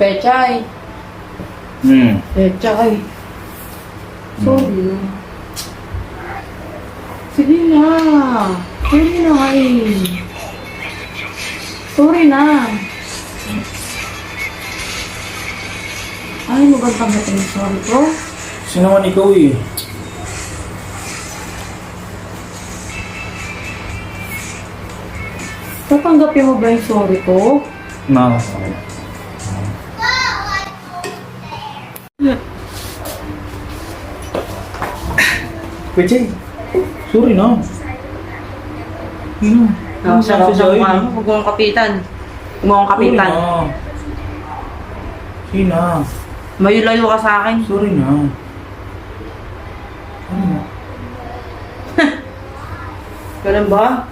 Pechay. Pechay. Sorry na. Sige na. Sorry na eh. Sorry na. Ay, magandang tanggapin yung sorry ko. Sino naman ikaw eh? Tatanggapin mo ba yung sorry ko? Na. Pechay. Sorry na. Sino? Sarap sa mukha mo. Huwag mong kapitan. Huwag mong kapitan. Sino? Mayo-layo ka sa akin. Sorry na. Ano? Ganun ba?